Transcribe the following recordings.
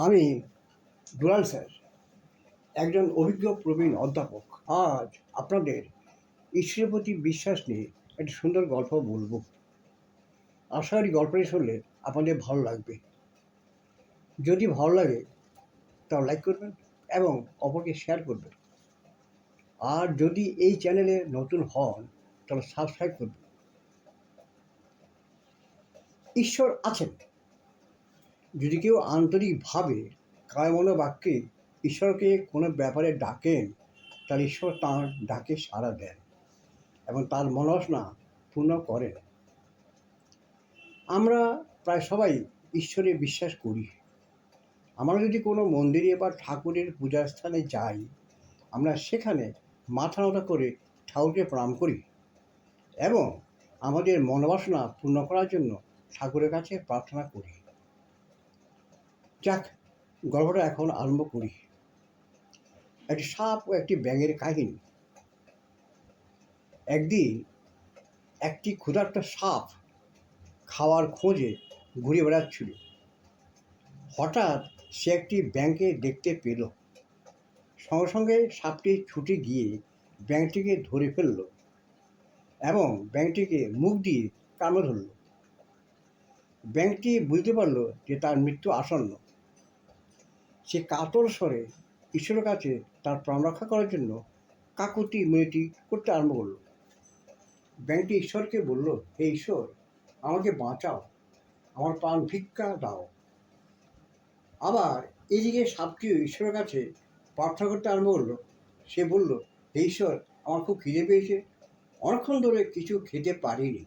আমি দুলাল স্যার, একজন অভিজ্ঞ প্রবীণ অধ্যাপক। আজ আপনাদের ঈশ্বরের প্রতি বিশ্বাস নিয়ে একটা সুন্দর গল্প বলবো। আশা করি গল্পটি শুনলে আপনাদের ভালো লাগবে। যদি ভালো লাগে তাহলে লাইক করবেন এবং অপরকে শেয়ার করবেন। আর যদি এই চ্যানেলে নতুন হন তাহলে সাবস্ক্রাইব করবেন। ঈশ্বর আছেন। যদি কেউ আন্তরিকভাবে কায়মনো বাক্যে ঈশ্বরকে কোনো ব্যাপারে ডাকেন, তাহলে ঈশ্বর তাঁর ডাকে সাড়া দেন এবং তার মনোবাসনা পূর্ণ করেন। আমরা প্রায় সবাই ঈশ্বরে বিশ্বাস করি। আমরা যদি কোনো মন্দিরে বা ঠাকুরের পূজার স্থানে যাই, আমরা সেখানে মাথা নত করে ঠাকুরকে প্রণাম করি এবং আমাদের মনোবাসনা পূর্ণ করার জন্য ঠাকুরের কাছে প্রার্থনা করি। যাক, গল্পটা এখন আরম্ভ করি। একটি সাপ ও একটি ব্যাঙের কাহিনী। একদিন একটি ক্ষুধার্ত সাপ খাওয়ার খোঁজে ঘুরে বেড়াচ্ছিল। হঠাৎ সে একটি ব্যাঙকে দেখতে পেল। সঙ্গে সঙ্গে সাপটি ছুটে গিয়ে ব্যাঙটিকে ধরে ফেলল এবং ব্যাঙটিকে মুখ দিয়ে কামড়ে ধরল। ব্যাঙটি বুঝতে পারল যে তার মৃত্যু আসন্ন। সে কাতর স্বরে ঈশ্বরের কাছে তার প্রাণ রক্ষা করার জন্য কাকুতি মিনতি করতে আরম্ভ করল। ব্যাঙটি ঈশ্বরকে বলল, হে ঈশ্বর, আমাকে বাঁচাও, আমার প্রাণ ভিক্ষা দাও। আবার এদিকে সাপটিও ঈশ্বরের কাছে প্রার্থনা করতে আরম্ভ করলো। সে বলল, হে ঈশ্বর, আমার খুব খিদে পেয়েছে, অনেকক্ষণ ধরে কিছু খেতে পারিনি,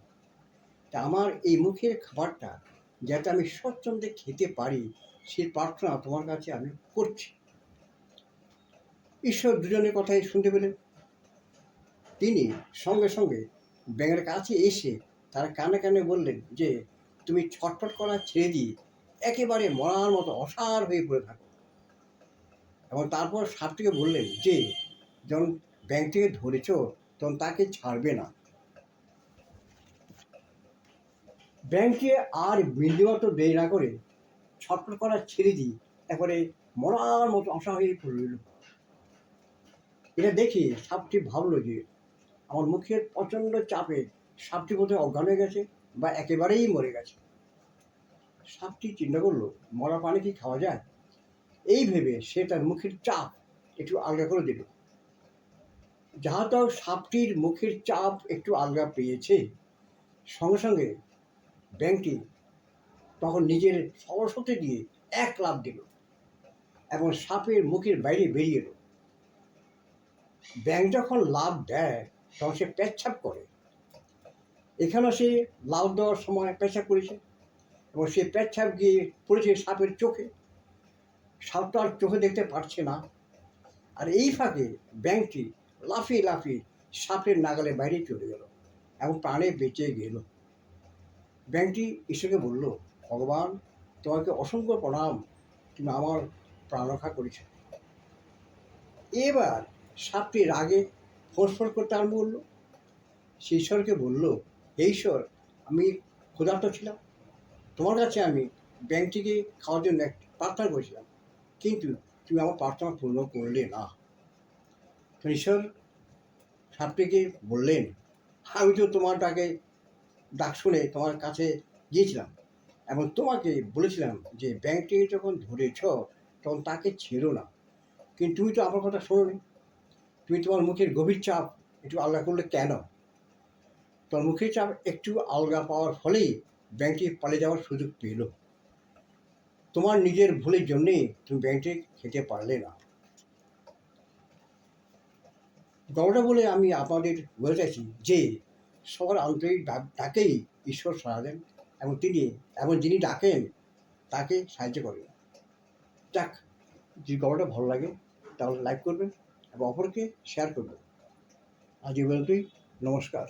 তা আমার এই মুখের খাবারটা যাতে আমি স্বচ্ছন্দে খেতে পারি সেই প্রার্থনা তোমার কাছে আমি করছি। ঈশ্বর দুজনের কথাই শুনতে পেলেন। তিনি সঙ্গে সঙ্গে ব্যাঙের কাছে এসে তার কানে কানে বললেন যে, তুমি ছটফট করা ছেড়ে দিয়ে একেবারে মরার মতো অসাড় হয়ে পড়ে থাকো। এবং তারপর সাপটিকে বললেন যে, যখন ব্যাঙটিকে ধরেছ তখন তাকে ছাড়বে না। ব্যাঙটি আর বিন্দুমাত্র দেরি না করে ছটফট করা ছেড়ে দিয়ে একেবারে মরার মতো অসাড় হয়ে পড়ল। এটা দেখে সাপটি ভাবলো যে, আমার মুখের প্রচণ্ড চাপে সাপটি বোধহয় অজ্ঞান হয়ে গেছে বা একেবারেই মরে গেছে। সাপটি চিন্তা করলো, মরা প্রাণী কি খাওয়া যায়? এই ভেবে সে তার মুখের চাপ একটু আলগা করে দিল। যাহা তো সাপটির মুখের চাপ একটু আলগা পেয়েছে, সঙ্গে সঙ্গে ব্যাঙটি তখন নিজের সরস্বতী দিয়ে এক লাফ দিল এবং সাপের মুখের বাইরে বেরিয়ে এলো। ব্যাঙ যখন লাফ দেয় তখন সে পেচ্ছাপ করে। এখানেও সে লাফ দেওয়ার সময় পেচ্ছাপ করেছে এবং সে পেচ্ছাপ গিয়ে পড়েছে সাপের চোখে। সাপ তো আর চোখে দেখতে পারছে না। আর এই ফাঁকে ব্যাঙটি লাফিয়ে লাফিয়ে সাপের নাগালের বাইরে চলে গেল এবং প্রাণে বেঁচে গেল। ব্যাঙটি ঈশ্বরকে বলল, ভগবান, তোমাকে অসংখ্য প্রণাম, তুমি আমার প্রাণ রক্ষা করেছ। এবার সাপটি রাগে ফোঁস করতে আরম্ভ করলো। সে ঈশ্বরকে বলল, হে ঈশ্বর, আমি ক্ষুধার্ত ছিলাম, তোমার কাছে আমি ব্যাঙটিকে খাওয়ার জন্য প্রার্থনা করেছিলাম, কিন্তু তুমি আমার প্রার্থনা পূর্ণ করলে না। তো ঈশ্বর সাপটিকে বললেন, আমি তো তোমার ডাক শুনে তোমার কাছে গিয়েছিলাম এবং তোমাকে বলেছিলাম যে ব্যাঙটিকে যখন ধরেছ তখন তাকে ছেড়ো না, কিন্তু তুমি তো আমার কথা শোনোনি। তুমি তোমার মুখের গভীর চাপ একটু আলগা করলে কেন? তোমার মুখের চাপ একটু আলগা পাওয়ার ফলেই ব্যাঙটি পালিয়ে যাওয়ার সুযোগ পেল। তোমার নিজের ভুলের জন্যেই তুমি ব্যাঙটি খেতে পারলে না। গল্পটা বলে আমি আপনাদের বলতে চাইছি যে, সবার আন্তরিক ডাকেই ঈশ্বর সাড়া দেন এবং যিনি ডাকেন তাকে সাহায্য করেন। যাক, যদি গল্পটা ভালো লাগে তাহলে লাইক করবেন এবং অপরকে শেয়ার করবেন। আজ এই পর্যন্তই। নমস্কার।